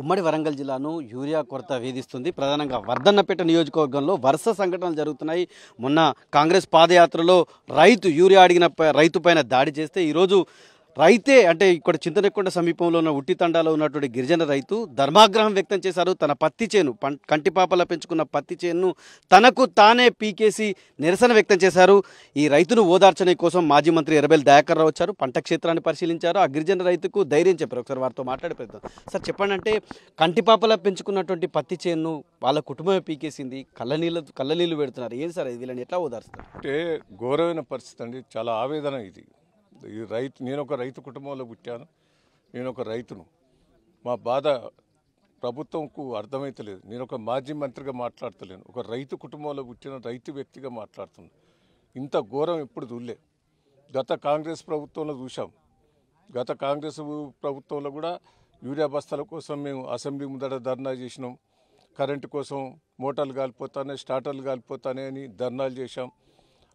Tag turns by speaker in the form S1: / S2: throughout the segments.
S1: ఉమ్మడి వరంగల్ జిల్లాను యూరియా కొరత వేధిస్తుంది. ప్రధానంగా వర్ధన్నపేట నియోజకవర్గంలో వరుస సంఘటనలు జరుగుతున్నాయి. మొన్న కాంగ్రెస్ పాదయాత్రలో యూరియా అడిగిన రైతు పైన దాడి చేస్తే ఈరోజు రైతే అంటే ఇక్కడ చింతనెక్కొండ సమీపంలో ఉన్న ఉట్టితండాలో ఉన్నటువంటి గిరిజన రైతు ధర్మాగ్రహం వ్యక్తం చేశారు. తన పత్తి చేను కంటిపాపలా పెంచుకున్న పత్తి చేను తనకు తానే పీకేసి నిరసన వ్యక్తం చేశారు. ఈ రైతును ఓదార్చనే కోసం మాజీ మంత్రి ఎర్రబెల్లి దయాకర్ రావు వచ్చారు. పంట క్షేత్రాన్ని పరిశీలించారు. ఆ గిరిజన రైతుకు ధైర్యం చెప్పారు. ఒకసారి వారితో మాట్లాడే ప్రయత్నం. సార్ చెప్పండి, అంటే కంటిపాపలా పెంచుకున్నటువంటి పత్తి చేను వాళ్ళ కుటుంబమే పీకేసింది, కళ్ళనీళ్ళు పెడుతున్నారు. ఏం సార్ వీళ్ళని ఎట్లా ఓదార్స్తారు?
S2: అంటే ఘోరమైన పరిస్థితి అండి, చాలా ఆవేదన ఇది. ఈ నేను ఒక రైతు కుటుంబంలో పుట్టాను, నేను ఒక రైతును. మా బాధ ప్రభుత్వంకు అర్థమైతలేదు. నేను ఒక మాజీ మంత్రిగా మాట్లాడతలేను, ఒక రైతు కుటుంబంలో పుట్టిన రైతు వ్యక్తిగా మాట్లాడుతున్నాను. ఇంత ఘోరం ఎప్పుడు చూడలే. గత కాంగ్రెస్ ప్రభుత్వంలో చూసాం. గత కాంగ్రెస్ ప్రభుత్వంలో కూడా యూరియా బస్తాల కోసం మేము అసెంబ్లీ ముందర ధర్నా చేసినాం. కరెంటు కోసం మోటార్లు కాలిపోతానే, స్టార్టర్లు కాలిపోతానే అని ధర్నాలు చేశాం.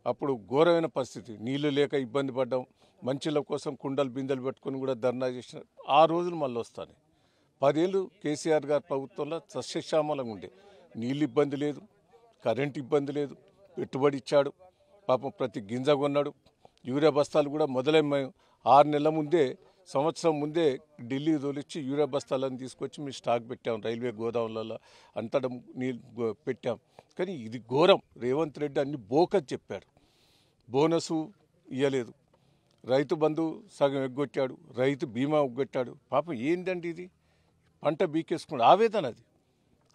S2: అప్పుడు ఘోరమైన పరిస్థితి, నీళ్లు లేక ఇబ్బంది పడ్డాం. మంచిల కోసం కుండలు బిందెలు పెట్టుకొని కూడా ధర్నా చేసిన ఆ రోజులు మళ్ళీ వస్తాయి. 10 ఏళ్ళు కేసీఆర్ గారి ప్రభుత్వంలో సస్యశ్యామలంగా ఉండే, నీళ్ళు ఇబ్బంది లేదు, కరెంటు ఇబ్బంది లేదు, పెట్టుబడి ఇచ్చాడు. పాపం ప్రతి గింజ కొన్నాడు. యూరియా బస్తాలు కూడా మొదలైన 6 నెలల ముందే, సంవత్సరం ముందే ఢిల్లీ తోలిచ్చి యూరియా బస్తాలను తీసుకొచ్చి మేము స్టాక్ పెట్టాం. రైల్వే గోదాములలో అంతటా నీళ్ళు పెట్టాం. కానీ ఇది ఘోరం. రేవంత్ రెడ్డి అన్ని బోకని చెప్పాడు. బోనసు ఇవ్వలేదు, రైతు బంధు సగం ఎగ్గొట్టాడు, రైతు బీమా ఎగ్గొట్టాడు. పాపం ఏందండి ఇది? పంట బీకేసుకున్నాడు. ఆవేదన, అది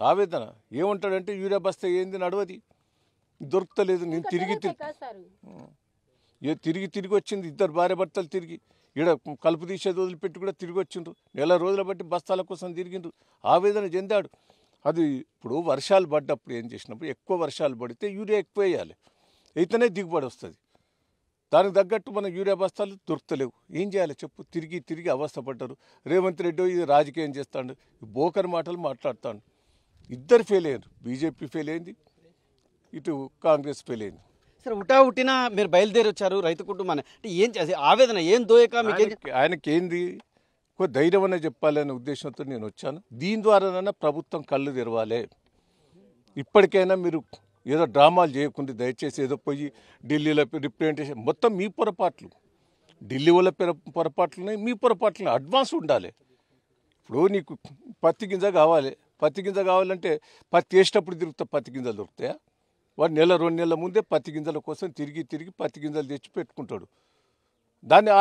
S2: ఆవేదన. ఏమంటాడంటే యూరియా బస్తా ఏంది నడవది, దొరుకుతలేదు. నేను తిరిగి వచ్చింది. 2 భార్య భర్తలు తిరిగి ఈడ కలుపు తీసేది వదిలిపెట్టి కూడా తిరిగి వచ్చిండ్రు. నెల రోజుల బట్టి బస్తాల కోసం తిరిగిండ్రు. ఆవేదన చెందాడు. అది ఇప్పుడు వర్షాలు పడ్డప్పుడు ఏం చేసినప్పుడు, ఎక్కువ వర్షాలు పడితే యూరియా ఎక్కువ వేయాలి, అయితేనే దిగుబడి వస్తుంది. దానికి తగ్గట్టు మన యూరియా బస్తాలు దొరుకుతలేవు. ఏం చేయాలి చెప్పు? తిరిగి అవస్థపడ్డారు. రేవంత్ రెడ్డి ఇది రాజకీయం చేస్తాడు, బోకర్ మాటలు మాట్లాడుతాడు. ఇద్దరు ఫెయిల్ అయ్యారు. బీజేపీ ఫెయిల్ అయింది, ఇటు కాంగ్రెస్ ఫెయిల్ అయింది.
S1: సరే, ఉట్టినా మీరు బయలుదేరి వచ్చారు రైతు కుటుంబాన్ని, అంటే ఏం ఆవేదన ఏం దోయక
S2: ఆయనకేంది ధైర్యం అనే చెప్పాలనే ఉద్దేశంతో నేను వచ్చాను. దీని ద్వారానైనా ప్రభుత్వం కళ్ళు తెరవాలి. ఇప్పటికైనా మీరు ఏదో డ్రామాలు చేయకుండా దయచేసి ఏదో పోయి ఢిల్లీలో రిప్రజెంటేషన్, మొత్తం మీ పొరపాట్లు, ఢిల్లీ వాళ్ళ పొరపాట్లున్నాయి, మీ పొరపాట్లు. అడ్వాన్స్ ఉండాలి. ఇప్పుడు నీకు పత్తి గింజ కావాలంటే పత్తి వేసేటప్పుడు పత్తి గింజలు దొరుకుతాయా? వాడు 1-2 నెలల ముందే పత్తి గింజల కోసం తిరిగి పత్తి గింజలు తెచ్చి పెట్టుకుంటాడు. దాన్ని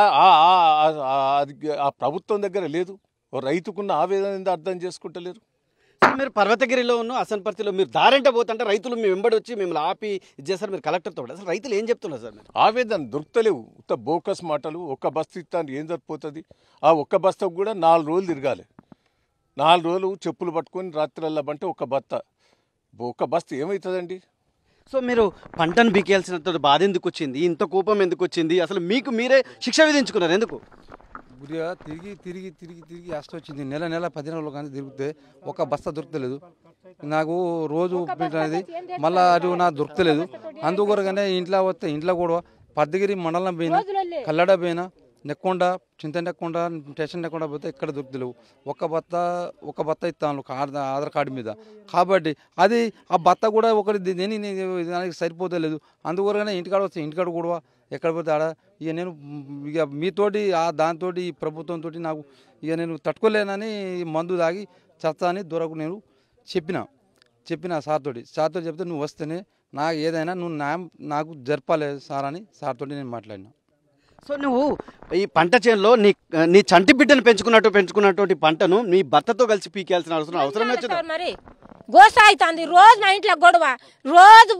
S2: ఆ ప్రభుత్వం దగ్గర లేదు. రైతుకున్న ఆవేదన అర్థం చేసుకుంటలేరు.
S1: మీరు పర్వతగిరిలో ఉన్న అసన్పర్తిలో మీరు దారంటే పోతుంటే రైతులు మీ వెంబడి వచ్చి మిమ్మల్ని ఆపి చేస్తారు. మీరు కలెక్టర్తో కూడా అసలు రైతులు ఏం చెప్తున్నారు సార్?
S2: ఆవేదన దొరుకుతలేవు. బోకస్ మాటలు. ఒక్క బస్తా ఇస్తాను ఏం సరిపోతుంది? ఆ ఒక్క బస్తాకు కూడా 4 రోజులు తిరగాలి. 4 రోజులు చెప్పులు పట్టుకొని రాత్రల్లా బంటే ఒక్క బస్తా ఏమవుతుందండి?
S1: సో మీరు పంటను బీకేయాల్సినంత బాధ ఎందుకు వచ్చింది? ఇంత కోపం ఎందుకు వచ్చింది? అసలు మీకు మీరే శిక్ష విధించుకున్నారు ఎందుకు?
S3: గురిగా తిరిగి అష్ట వచ్చింది. నెల 10 రోజులు కానీ తిరిగితే ఒక బస్తా దొరకలేదు. నాకు రోజు అనేది మళ్ళీ అటు నాకు దొరకలేదు. అందుకొరగానే ఇంట్లో కూడా పద్దగిరి మండలం పోయినా, కల్లడ పోయినా, నెక్కొండ, చింతనెక్కొండ, స్టేషన్ నెక్కొండ పోతే ఎక్కడ దొరుకుతలేవు. ఒక బత్త ఇస్తాను ఆధార్ కార్డు మీద. కాబట్టి అది ఆ బత్త కూడా ఒకటి దానికి సరిపోతలేదు. అందుకొరగానే ఇంటికాడ కూడా ఎక్కడ పోతే ఆడ నేను మీతోటి దాంతో ఈ ప్రభుత్వంతో నాకు నేను తట్టుకోలేనని మందు తాగి చస్తా అని దొరకు నేను చెప్పిన సార్తో చెప్తే నువ్వు వస్తేనే ఏదైనా నువ్వు నాకు జరపాలి సార్ అని సార్తో నేను మాట్లాడినా.
S1: సో నువ్వు ఈ పంట చేనులో నీ చంటి బిడ్డను పెంచుకున్నటువంటి పంటను నీ భర్తతో కలిసి పీకేయాల్సిన అవసరం
S4: మరి గోస అవుతుంది. రోజు మా ఇంట్లో గొడవ, రోజు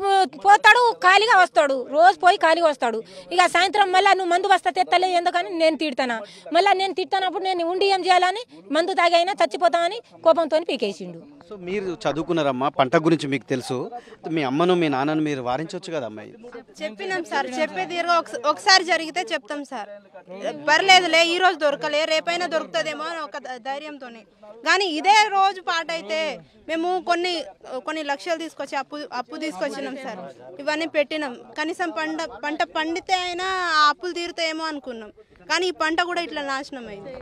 S4: పోతాడు ఖాళీగా వస్తాడు, రోజు పోయి ఖాళీగా వస్తాడు. ఇక సాయంత్రం మళ్ళీ నువ్వు మందు వస్తా తెత్తలే ఎందుకని నేను తిడతానా. మళ్ళీ నేను తిడతానప్పుడు నేను ఉండి ఏం చేయాలని మందు తాగైనా చచ్చిపోతామని కోపంతో పీకేసిండు.
S1: సో మీరు చదువుకున్నారమ్మా, పంట గురించి మీకు తెలుసు. మీ అమ్మను మీ నాన్నను మీరు వారించవచ్చు కదా అమ్మాయి?
S5: చెప్పినాం సార్, చెప్పేది ఒకసారి జరిగితే చెప్తాం సార్. పర్లేదులే, ఈ రోజు దొరకలే, రేపైనా దొరుకుతుందేమో అని ఒక ధైర్యంతోనే. కానీ ఇదే రోజు పాట అయితే మేము కొన్ని లక్షలు తీసుకొచ్చి అప్పు తీసుకొచ్చినాం సార్. ఇవన్నీ పెట్టినాం. కనీసం పంట పండితే అయినా ఆ అప్పులు తీరుతాయేమో అనుకున్నాం. కానీ ఈ పంట కూడా ఇట్లా నాశనం అయింది.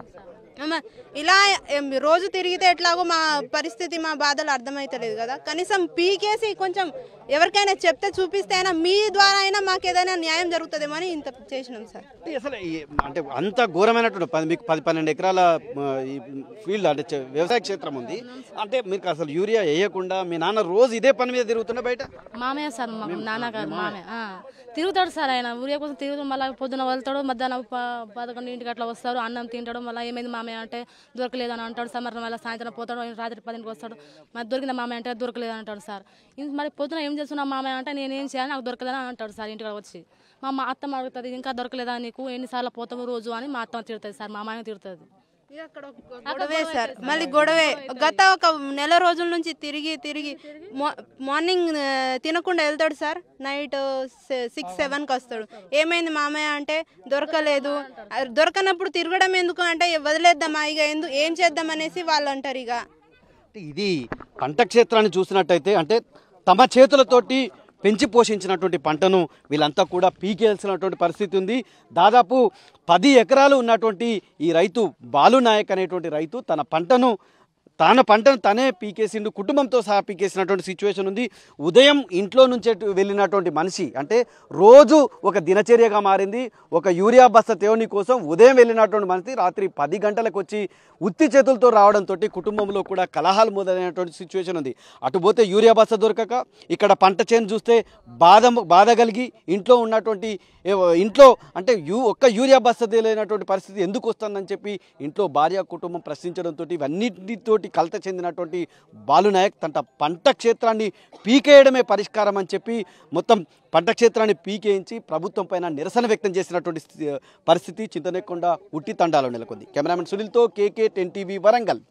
S5: ఇలా రోజు తిరిగితే ఎట్లాగో మా పరిస్థితి మా బాధలు అర్థమైతలేదు కదా, కనీసం పీకేసి కొంచెం ఎవరికైనా చెప్తే చూపిస్తే అయినా మీ ద్వారా అయినా మాకు ఏదైనా న్యాయం జరుగుతుందేమో అని ఇంత చేసినాం సార్.
S1: అసలు అంటే అంత ఘోరమైనటువంటి మీకు 10-12 ఎకరాల ఫీల్డ్ అంటే వ్యవసాయ క్షేత్రం ఉంది అంటే మీకు అసలు యూరియా వేయకుండా మీ నాన్న రోజు ఇదే పని మీద తిరుగుతున్నా బయట?
S6: మామయ్య సార్, నాన్నగారు మామయ్య తిరుగుతాడు సార్. ఆయన యూరియా కోసం తిరుగుతాడు, మళ్ళీ పొద్దున వెళ్తాడు, మధ్యాహ్నం 11 అట్లా వస్తారు, అన్నం తింటాడు, మళ్ళీ ఏమైంది మామయ్య అంటే దొరకలేదు అని అంటాడు. సమరం మళ్ళీ సాయంత్రం పోతాడు, రాత్రి 10కి వస్తాడు, మరి దొరికిందా మామయ్య అంటే దొరకలేదు అని అంటాడు సార్. మరి పొద్దున ఏం చేస్తున్నా మామయ్య అంటే నేనేం చేయాలి, నాకు దొరకలేదని అని అంటాడు సార్. ఇంటికి వచ్చి మా అత్తమ్మ అడుగుతుంది, ఇంకా దొరకలేదా నీకు, ఎన్నిసార్లు పోతావు రోజు అని మా అత్తమ్మ తిడుతుంది సార్, మా మామయ్య తిడుతుంది.
S5: గొడవే సార్, మళ్ళీ గొడవే. గత ఒక నెల రోజుల నుంచి తిరిగి మార్నింగ్ తినకుండా వెళ్తాడు సార్, నైట్ 6-7కి వస్తాడు. ఏమైంది మామయ్య అంటే దొరకలేదు. దొరకనప్పుడు తిరగడం ఎందుకు అంటే వదిలేద్దామా ఇక, ఏం చేద్దాం అనేసి వాళ్ళు అంటారు. ఇక
S1: ఇది పంట క్షేత్రాన్ని చూసినట్టయితే అంటే తమ చేతులతోటి పెంచి పోషించినటువంటి పంటను వీళ్ళంతా కూడా పీకేయాల్సినటువంటి పరిస్థితి ఉంది. దాదాపు 10 ఎకరాలు ఉన్నటువంటి ఈ రైతు బాలు నాయక్ అనేటువంటి రైతు తన పంటను తనే పీకేసిండు, కుటుంబంతో సహా పీకేసినటువంటి సిచ్యువేషన్ ఉంది. ఉదయం ఇంట్లో నుంచి వెళ్ళినటువంటి మనిషి అంటే రోజు ఒక దినచర్యగా మారింది. ఒక యూరియా బస్తా తేవని కోసం ఉదయం వెళ్ళినటువంటి మనిషి రాత్రి 10 గంటలకు వచ్చి ఉత్తి చేతులతో రావడంతో కుటుంబంలో కూడా కలహాలు మొదలైనటువంటి సిచ్యువేషన్ ఉంది. అటుపోతే యూరియా బస్తా దొరకక ఇక్కడ పంట చేను చూస్తే బాధ కలిగి ఇంట్లో అంటే ఒక్క యూరియా బస్తా తెలియనటువంటి పరిస్థితి ఎందుకు వస్తుందని చెప్పి ఇంట్లో భార్య కుటుంబం ప్రశ్నించడంతో ఇవన్నిటితోటి కలత చెందినటువంటి బాలు నాయక్ తన పంట క్షేత్రాన్ని పీకేయడమే పరిష్కారం అని చెప్పి మొత్తం పంట క్షేత్రాన్ని పీకేయించి ప్రభుత్వం పైన నిరసన వ్యక్తం చేసినటువంటి పరిస్థితి చింతనేకొండ ఉట్టి తండాలో నెలకొంది. కెమెరామెన్ సునీల్తో KK 10 TV వరంగల్.